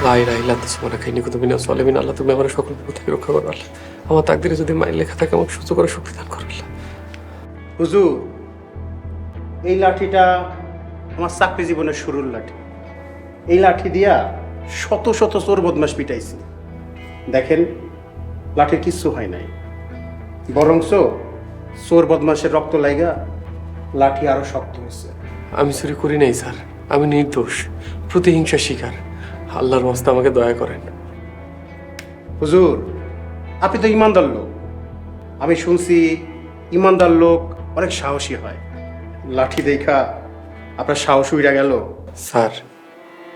লা ইলাহা ইল্লা আনতা সুবহানাকা ইন্নী কুনতু মিনাজ জালিমিন। আল্লাহ তুমি আমার সকল বিপদ থেকে রক্ষা করো আল্লাহ। আমার তাকদিরে যদি মায়ের লেখা থাকে আমাকে সুস্থ করে শক্তি দান করো আল্লাহ। হুজুর, এই লাঠিটা আমার চাকরি জীবনের শুরুর লাঠি। এই লাঠি দিয়া শত শত চোর বদমাস পিটাইছি। দেখেন, লাঠির কিচ্ছু হয় নাই, বরংস চোর বদমাসের রক্ত লাইগা লাঠি আরো শক্ত হয়েছে। আমি চুরি করি নাই স্যার, আমি নির্দোষ, প্রতিহিংসার শিকার। আল্লাহর ওয়াস্তে আমাকে দয়া করেন। হুজুর, আপনি তো ইমানদার লোক। আমি শুনছি ইমানদার লোক অনেক সাহসী হয়। লাঠি দেখা আপনার সাহস উইরা গেল। স্যার,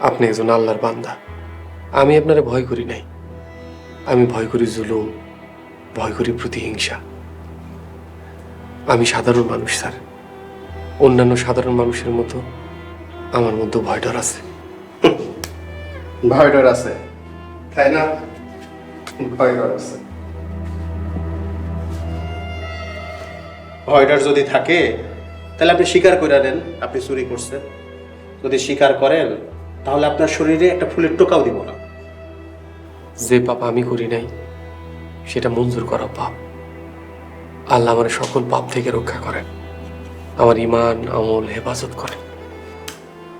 আপনি একজন আল্লাহর বান্দা। আমি আপনারে ভয় করি নাই। আমি ভয় করি জুলুম, ভয় করি প্রতিহিংসা। আমি সাধারণ মানুষ স্যার, অন্যান্য সাধারণ মানুষের মতো আমার মধ্যে ভয় ডর আছে। ভয় ডর আছে, তাই না? ভয় ডর আছে। ভয় ডর যদি থাকে তাহলে আপনি স্বীকার করে নেন আপনি চুরি করছেন। যদি স্বীকার করেন তাহলে আপনার শরীরে একটা ফুলের টোকাও দিব না। যে পাপ আমি করি নাই সেটা মঞ্জুর করা পাপ। আল্লাহ আমার সকল পাপ থেকে রক্ষা করেন, আমার ঈমান আমল হেফাজত করেন।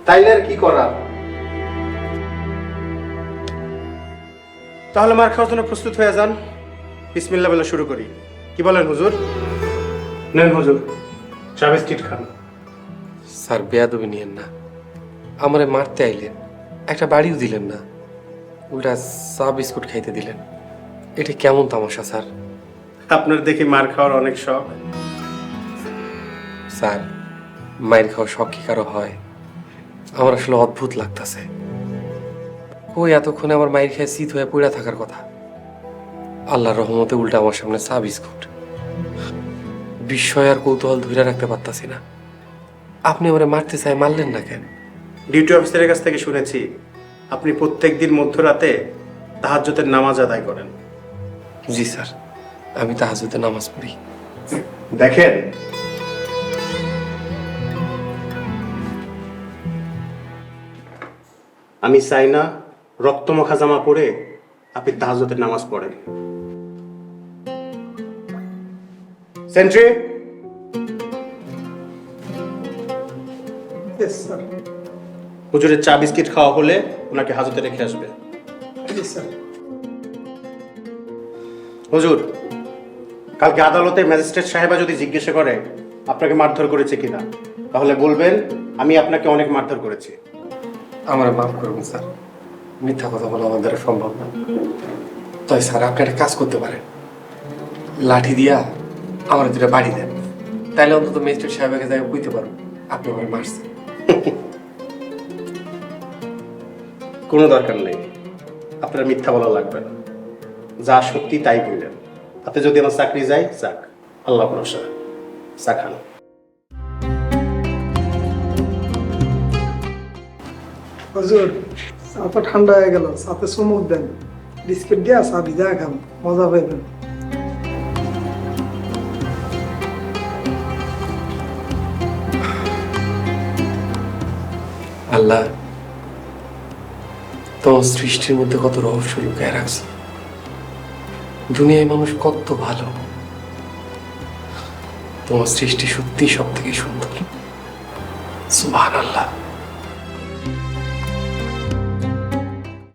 তাইলে আর কি করা? তাহলে মার খাওয়ার জন্য প্রস্তুত হয়ে যান। বিসমিল্লাহ বলে শুরু করি। কি বলেন হুজুর? নেন হুজুর, চা বিস্কিট খান। স্যার, বেয়াদবি নিয়েন না। আমারে মারতে আইলেন, একটা বাড়িও দিলেন না, উল্টা চা বিস্কুট খাইতে দিলেন। এটা কেমন তামাশা স্যার? আপনার দেখি মার খাওয়ার অনেক শখ। স্যার, মায়ের খাওয়া শখ কি কারো হয়? আমার আসলে অদ্ভুত লাগতেছে। কই এতক্ষণে আমার মায়ের খেয়ে শীত হয়ে পড়ে থাকার কথা, আল্লাহর রহমতে উল্টা আমার সামনে চা বিস্কুট। বিস্ময় আর কৌতূহল ধরে রাখতে পারতাছি না। আপনি আমারে মারতে চাই, মারলেন না কেন? ডিউটি অফিসারের কাছ থেকে শুনেছি আপনি প্রত্যেকদিন মধ্যরাতে তাহাজ্জুদের নামাজ আদায় করেন। জি স্যার, আমি তাহাজ্জুদে নামাজ পড়ি। দেখেন, আমি চাই না রক্তমাখা জামা পরে আপনি তাহাজ্জুদের নামাজ পড়েন। সেন্ট্রি, হুজুরের চা বিস্কিট খাওয়া হলে ওনাকে হাজতে রেখে আসবে। হুজুর, কালকে আদালতে ম্যাজিস্ট্রেট সাহেবা যদি জিজ্ঞাসা করে আপনাকে মারধর করেছে কিনা, তাহলে বলবেন আমি আপনাকে অনেক মারধর করেছি। আমার মাফ করবেন স্যার, মিথ্যা কথা বলা আমার দ্বারা সম্ভব না। তাই স্যার, আপনি একটা কাজ করতে পারেন, লাঠি দিয়া আমার দুটা বাড়ি দেন, তাইলে অন্তত ম্যাজিস্ট্রেট সাহেবকে যাই বুঝতে পারবো আপনি আমার মারছেন। কোনো দরকার নেই, আপনার মিথ্যা বলা লাগবে না। যা সত্যি তাই বললেন। তাতে যদি আমার চাকরি যায়, যাক, আল্লাহ ভরসা। চা খান। হুজুর, চা তো ঠান্ডা হয়ে গেল, সাথে চুমুক দেন, বিস্কিট দিয়া চা ভিজা খান, মজা পাইবেন। আল্লাহ, তোমার সৃষ্টির মধ্যে কত রহস্য লুকায় রাখছে। দুনিয়ায় মানুষ কত ভালো। তোমার সৃষ্টি সত্যি সব থেকে সুন্দর। সুবহানাল্লাহ।